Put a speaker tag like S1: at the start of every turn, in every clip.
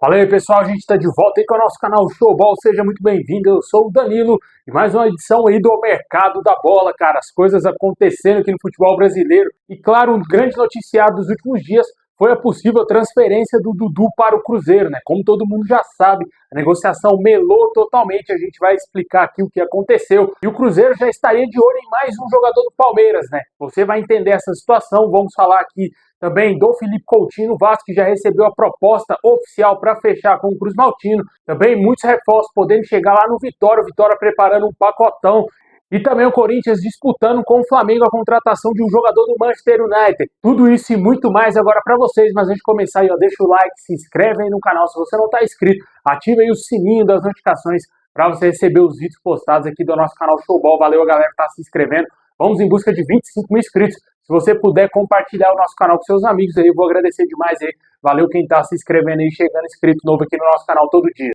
S1: Fala aí pessoal, a gente está de volta aí com o nosso canal Showball, seja muito bem-vindo, eu sou o Danilo e mais uma edição aí do Mercado da Bola, cara, as coisas acontecendo aqui no futebol brasileiro e claro, um grande noticiário dos últimos dias foi a possível transferência do Dudu para o Cruzeiro, né, como todo mundo já sabe, a negociação melou totalmente, a gente vai explicar aqui o que aconteceu e o Cruzeiro já estaria de olho em mais um jogador do Palmeiras, né, você vai entender essa situação, vamos falar aqui também do Felipe Coutinho, o Vasco que já recebeu a proposta oficial para fechar com o Cruz Maltino. Também muitos reforços podendo chegar lá no Vitória, o Vitória preparando um pacotão. E também o Corinthians disputando com o Flamengo a contratação de um jogador do Manchester United. Tudo isso e muito mais agora para vocês. Mas antes de começar aí, ó, deixa o like, se inscreve aí no canal se você não está inscrito. Ative aí o sininho das notificações para você receber os vídeos postados aqui do nosso canal Showball. Valeu a galera que está se inscrevendo. Vamos em busca de 25 mil inscritos. Se você puder compartilhar o nosso canal com seus amigos aí, eu vou agradecer demais aí. Valeu quem tá se inscrevendo aí, chegando inscrito novo aqui no nosso canal todo dia.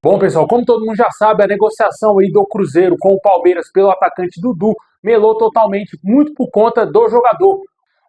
S1: Bom, pessoal, como todo mundo já sabe, a negociação aí do Cruzeiro com o Palmeiras pelo atacante Dudu melou totalmente, muito por conta do jogador.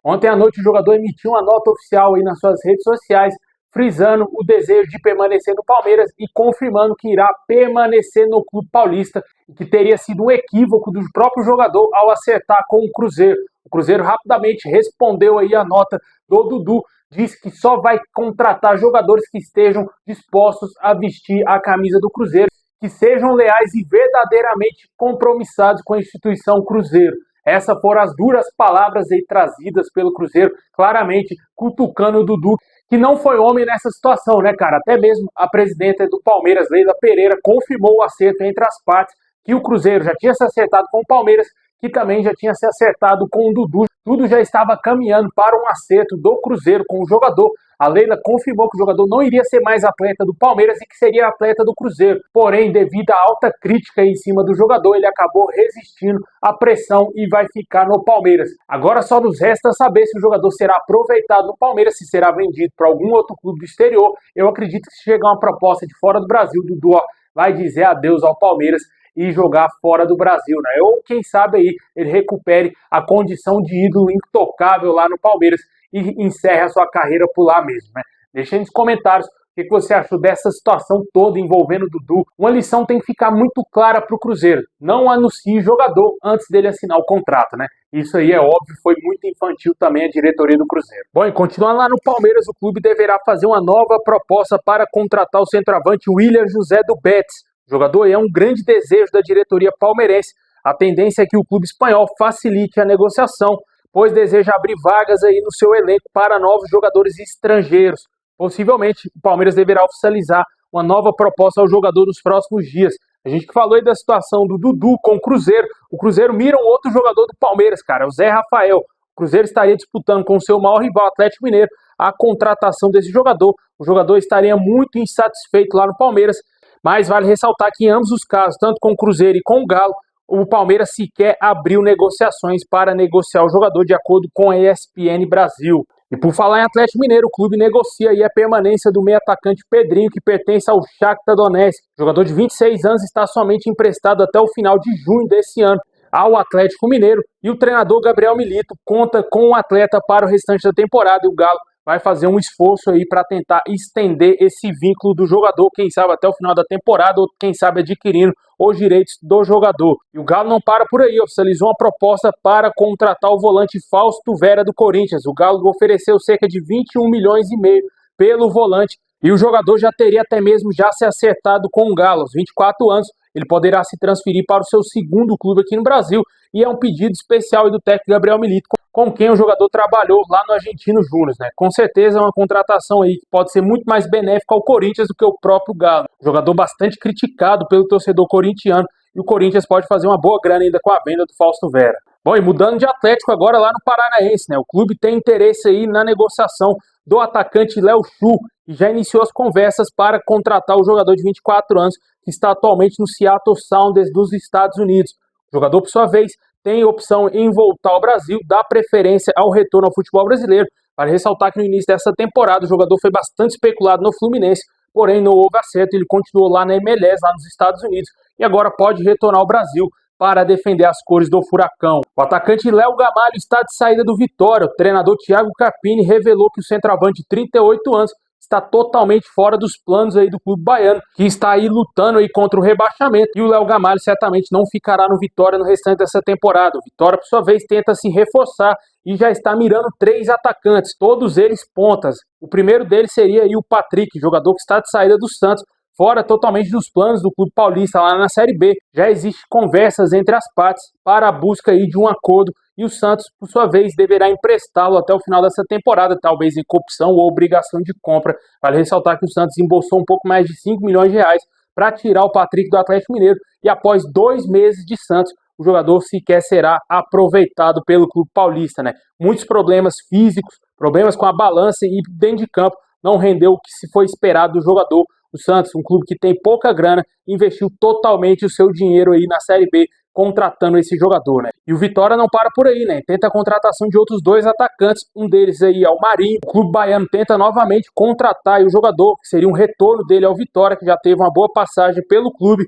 S1: Ontem à noite o jogador emitiu uma nota oficial aí nas suas redes sociais, frisando o desejo de permanecer no Palmeiras e confirmando que irá permanecer no clube paulista e que teria sido um equívoco do próprio jogador ao acertar com o Cruzeiro. O Cruzeiro rapidamente respondeu aí a nota do Dudu, diz que só vai contratar jogadores que estejam dispostos a vestir a camisa do Cruzeiro, que sejam leais e verdadeiramente compromissados com a instituição Cruzeiro. Essas foram as duras palavras aí trazidas pelo Cruzeiro, claramente cutucando o Dudu, que não foi homem nessa situação, né, cara? Até mesmo a presidenta do Palmeiras, Leila Pereira, confirmou o acerto entre as partes, que o Cruzeiro já tinha se acertado com o Palmeiras, que também já tinha se acertado com o Dudu. Tudo já estava caminhando para um acerto do Cruzeiro com o jogador. A Leila confirmou que o jogador não iria ser mais atleta do Palmeiras e que seria atleta do Cruzeiro. Porém, devido à alta crítica em cima do jogador, ele acabou resistindo à pressão e vai ficar no Palmeiras. Agora só nos resta saber se o jogador será aproveitado no Palmeiras, se será vendido para algum outro clube do exterior. Eu acredito que se chegar uma proposta de fora do Brasil, Dudu vai dizer adeus ao Palmeiras e jogar fora do Brasil, né? Ou quem sabe aí ele recupere a condição de ídolo intocável lá no Palmeiras e encerre a sua carreira por lá mesmo, né? Deixa aí nos comentários o que você achou dessa situação toda envolvendo o Dudu. Uma lição tem que ficar muito clara para o Cruzeiro: não anuncie jogador antes dele assinar o contrato, né? Isso aí é óbvio, foi muito infantil também a diretoria do Cruzeiro. Bom, e continuando lá no Palmeiras, o clube deverá fazer uma nova proposta para contratar o centroavante William José do Betis. O jogador é um grande desejo da diretoria palmeirense. A tendência é que o clube espanhol facilite a negociação, pois deseja abrir vagas aí no seu elenco para novos jogadores estrangeiros. Possivelmente, o Palmeiras deverá oficializar uma nova proposta ao jogador nos próximos dias. A gente que falou aí da situação do Dudu com o Cruzeiro mira um outro jogador do Palmeiras, cara, o Zé Rafael. O Cruzeiro estaria disputando com o seu maior rival, Atlético Mineiro, a contratação desse jogador. O jogador estaria muito insatisfeito lá no Palmeiras, mas vale ressaltar que em ambos os casos, tanto com o Cruzeiro e com o Galo, o Palmeiras sequer abriu negociações para negociar o jogador, de acordo com a ESPN Brasil. E por falar em Atlético Mineiro, o clube negocia aí a permanência do meio-atacante Pedrinho, que pertence ao Shakhtar Donetsk. O jogador de 26 anos está somente emprestado até o final de junho desse ano ao Atlético Mineiro, e o treinador Gabriel Milito conta com o atleta para o restante da temporada, e o Galo vai fazer um esforço aí para tentar estender esse vínculo do jogador, quem sabe até o final da temporada, ou quem sabe adquirindo os direitos do jogador. E o Galo não para por aí, oficializou uma proposta para contratar o volante Fausto Vera do Corinthians. O Galo ofereceu cerca de 21 milhões e meio pelo volante, e o jogador já teria até mesmo já se acertado com o Galo. Aos 24 anos, ele poderá se transferir para o seu segundo clube aqui no Brasil, e é um pedido especial do técnico Gabriel Milito, com quem o jogador trabalhou lá no Argentino Júnior, né? Com certeza é uma contratação aí que pode ser muito mais benéfica ao Corinthians do que o próprio Galo. Jogador bastante criticado pelo torcedor corintiano, e o Corinthians pode fazer uma boa grana ainda com a venda do Fausto Vera. Bom, e mudando de Atlético agora lá no Paranaense, né? O clube tem interesse aí na negociação do atacante Léo Chu e já iniciou as conversas para contratar o jogador de 24 anos que está atualmente no Seattle Sounders dos Estados Unidos. O jogador, por sua vez, tem opção em voltar ao Brasil, dá preferência ao retorno ao futebol brasileiro. Para ressaltar que no início dessa temporada o jogador foi bastante especulado no Fluminense, porém não houve acerto, ele continuou lá na MLS, lá nos Estados Unidos, e agora pode retornar ao Brasil para defender as cores do Furacão. O atacante Léo Gamalho está de saída do Vitória. O treinador Thiago Carpini revelou que o centroavante de 38 anos está totalmente fora dos planos aí do clube baiano, que está aí lutando aí contra o rebaixamento, e o Léo Gamalho certamente não ficará no Vitória no restante dessa temporada. O Vitória, por sua vez, tenta se reforçar e já está mirando 3 atacantes, todos eles pontas. O primeiro deles seria aí o Patrick, jogador que está de saída do Santos, fora totalmente dos planos do clube paulista lá na Série B. Já existe conversas entre as partes para a busca aí de um acordo, e o Santos, por sua vez, deverá emprestá-lo até o final dessa temporada, talvez em opção ou obrigação de compra. Vale ressaltar que o Santos embolsou um pouco mais de 5 milhões de reais para tirar o Patrick do Atlético Mineiro, e após 2 meses de Santos, o jogador sequer será aproveitado pelo clube paulista, né? Muitos problemas físicos, problemas com a balança e dentro de campo, não rendeu o que se foi esperado do jogador. O Santos, um clube que tem pouca grana, investiu totalmente o seu dinheiro aí na Série B, contratando esse jogador, né? E o Vitória não para por aí, né? Tenta a contratação de outros 2 atacantes, um deles aí é o Marinho. O clube baiano tenta novamente contratar o jogador, que seria um retorno dele ao Vitória, que já teve uma boa passagem pelo clube.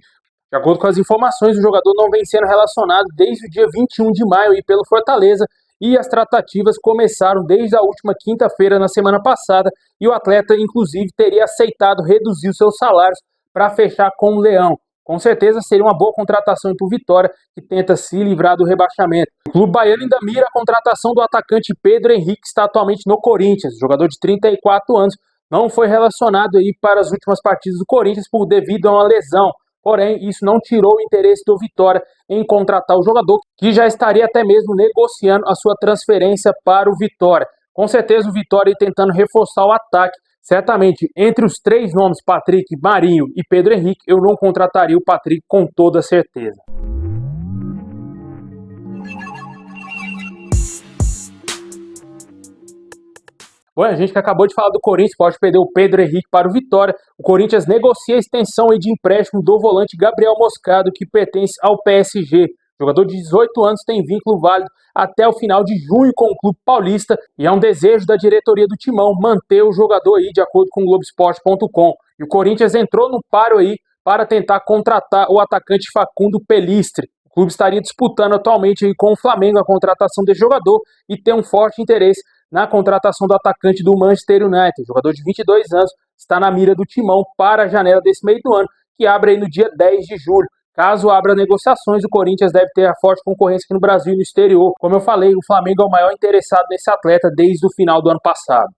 S1: De acordo com as informações, o jogador não vem sendo relacionado desde o dia 21 de maio aí pelo Fortaleza, e as tratativas começaram desde a última quinta-feira na semana passada, e o atleta, inclusive, teria aceitado reduzir os seus salários para fechar com o Leão. Com certeza seria uma boa contratação para o Vitória, que tenta se livrar do rebaixamento. O clube baiano ainda mira a contratação do atacante Pedro Henrique, que está atualmente no Corinthians. O jogador de 34 anos não foi relacionado aí para as últimas partidas do Corinthians devido a uma lesão. Porém, isso não tirou o interesse do Vitória em contratar o jogador, que já estaria até mesmo negociando a sua transferência para o Vitória. Com certeza o Vitória tentando reforçar o ataque. Certamente, entre os 3 nomes, Patrick, Marinho e Pedro Henrique, eu não contrataria o Patrick com toda certeza. Bom, a gente que acabou de falar do Corinthians, pode perder o Pedro Henrique para o Vitória. O Corinthians negocia a extensão de empréstimo do volante Gabriel Moscado, que pertence ao PSG. O jogador de 18 anos tem vínculo válido até o final de junho com o clube paulista, e é um desejo da diretoria do Timão manter o jogador aí, de acordo com o Globoesporte.com. E o Corinthians entrou no paro aí para tentar contratar o atacante Facundo Pelistri. O clube estaria disputando atualmente aí com o Flamengo a contratação desse jogador e tem um forte interesse na contratação do atacante do Manchester United. O jogador de 22 anos está na mira do Timão para a janela desse meio do ano, que abre aí no dia 10 de julho. Caso abra negociações, o Corinthians deve ter a forte concorrência aqui no Brasil e no exterior. Como eu falei, o Flamengo é o maior interessado nesse atleta desde o final do ano passado.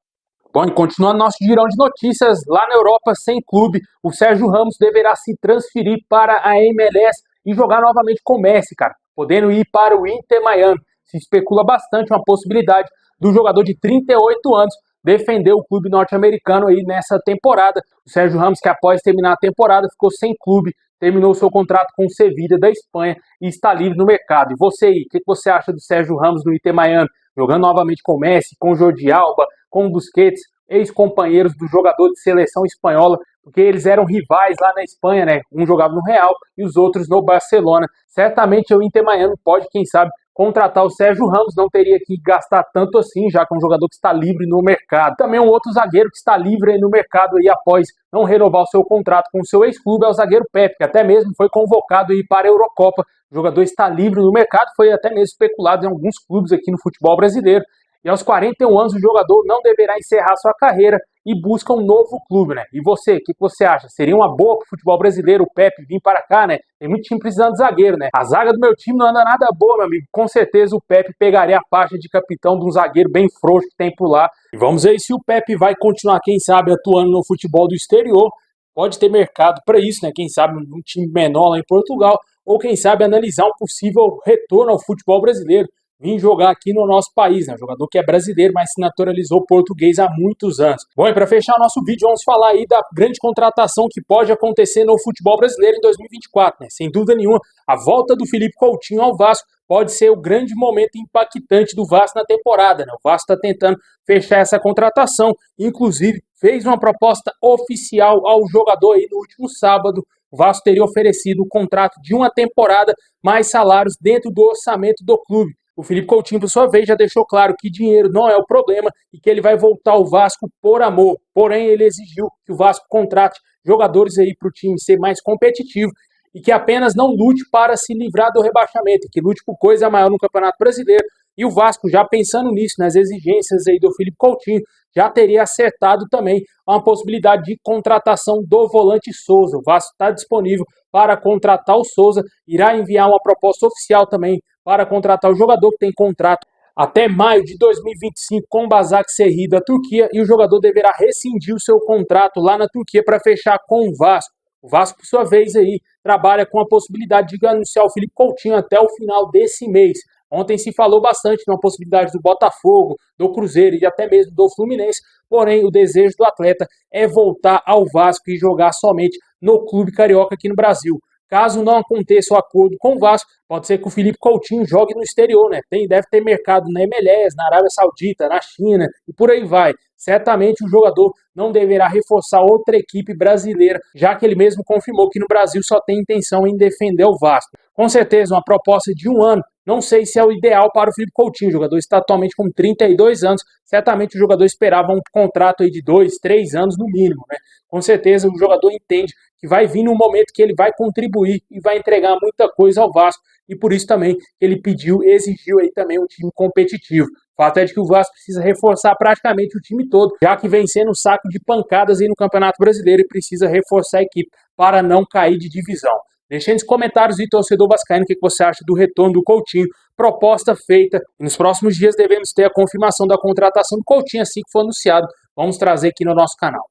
S1: Bom, e continuando nosso girão de notícias, lá na Europa, sem clube, o Sérgio Ramos deverá se transferir para a MLS e jogar novamente com o Messi, cara, podendo ir para o Inter Miami. Se especula bastante uma possibilidade do jogador de 38 anos defender o clube norte-americano aí nessa temporada. O Sérgio Ramos, que após terminar a temporada, ficou sem clube, terminou seu contrato com o Sevilla da Espanha e está livre no mercado. E você aí, o que você acha do Sérgio Ramos no Inter Miami? Jogando novamente com o Messi, com o Jordi Alba, com o Busquets, ex-companheiros do jogador de seleção espanhola, porque eles eram rivais lá na Espanha, né? Um jogava no Real e os outros no Barcelona. Certamente o Inter Miami pode, quem sabe, contratar o Sérgio Ramos, não teria que gastar tanto assim, já que é um jogador que está livre no mercado. Também um outro zagueiro que está livre aí no mercado aí após não renovar o seu contrato com o seu ex-clube é o zagueiro Pepe, que até mesmo foi convocado aí para a Eurocopa. O jogador está livre no mercado, foi até mesmo especulado em alguns clubes aqui no futebol brasileiro. E aos 41 anos o jogador não deverá encerrar sua carreira e busca um novo clube, né? E você, o que você acha? Seria uma boa para o futebol brasileiro o Pepe vir para cá, né? Tem muito time precisando de zagueiro, né? A zaga do meu time não anda nada boa, meu amigo. Com certeza o Pepe pegaria a faixa de capitão de um zagueiro bem frouxo que tem por lá. E vamos ver se o Pepe vai continuar, quem sabe, atuando no futebol do exterior. Pode ter mercado para isso, né? Quem sabe um time menor lá em Portugal, ou quem sabe analisar um possível retorno ao futebol brasileiro. Vim jogar aqui no nosso país, né? Um jogador que é brasileiro, mas se naturalizou português há muitos anos. Bom, e para fechar nosso vídeo, vamos falar aí da grande contratação que pode acontecer no futebol brasileiro em 2024, né? Sem dúvida nenhuma, a volta do Felipe Coutinho ao Vasco pode ser o grande momento impactante do Vasco na temporada, né? O Vasco está tentando fechar essa contratação, inclusive fez uma proposta oficial ao jogador aí no último sábado. O Vasco teria oferecido o contrato de uma temporada, mais salários dentro do orçamento do clube. O Felipe Coutinho, por sua vez, já deixou claro que dinheiro não é o problema e que ele vai voltar ao Vasco por amor. Porém, ele exigiu que o Vasco contrate jogadores aí para o time ser mais competitivo e que apenas não lute para se livrar do rebaixamento, que lute por coisa maior no Campeonato Brasileiro. E o Vasco, já pensando nisso, nas exigências aí do Felipe Coutinho, já teria acertado também uma possibilidade de contratação do volante Souza. O Vasco está disponível para contratar o Souza, irá enviar uma proposta oficial também para contratar o jogador, que tem contrato até maio de 2025 com o Başakşehir da Turquia, e o jogador deverá rescindir o seu contrato lá na Turquia para fechar com o Vasco. O Vasco, por sua vez, aí, trabalha com a possibilidade de anunciar o Felipe Coutinho até o final desse mês. Ontem se falou bastante na possibilidade do Botafogo, do Cruzeiro e até mesmo do Fluminense, porém o desejo do atleta é voltar ao Vasco e jogar somente no clube carioca aqui no Brasil. Caso não aconteça o acordo com o Vasco, pode ser que o Felipe Coutinho jogue no exterior, né? Deve ter mercado na MLS, na Arábia Saudita, na China e por aí vai. Certamente o jogador não deverá reforçar outra equipe brasileira, já que ele mesmo confirmou que no Brasil só tem intenção em defender o Vasco. Com certeza, uma proposta de 1 ano, não sei se é o ideal para o Felipe Coutinho. O jogador está atualmente com 32 anos, certamente o jogador esperava um contrato aí de 2, 3 anos no mínimo, né? Com certeza o jogador entende que vai vir num momento que ele vai contribuir e vai entregar muita coisa ao Vasco, e por isso também ele pediu, exigiu aí também um time competitivo. O fato é de que o Vasco precisa reforçar praticamente o time todo, já que vem sendo um saco de pancadas aí no Campeonato Brasileiro, e precisa reforçar a equipe para não cair de divisão. Deixe nos comentários, e torcedor vascaíno, o que você acha do retorno do Coutinho, proposta feita. E nos próximos dias devemos ter a confirmação da contratação do Coutinho, assim que for anunciado. Vamos trazer aqui no nosso canal.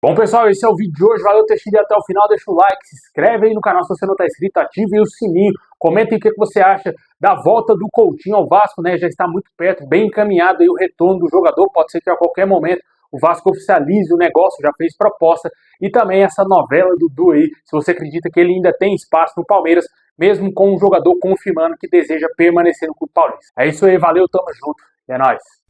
S1: Bom, pessoal, esse é o vídeo de hoje. Valeu ter chegado até o final. Deixa o like, se inscreve aí no canal se você não está inscrito, ative o sininho. Comentem o que você acha da volta do Coutinho ao Vasco, né? Já está muito perto, bem encaminhado aí o retorno do jogador. Pode ser que a qualquer momento o Vasco oficialize o negócio, já fez proposta. E também essa novela do Dudu aí, se você acredita que ele ainda tem espaço no Palmeiras, mesmo com o jogador confirmando que deseja permanecer no Clube Paulista. É isso aí, valeu, tamo junto. É nóis.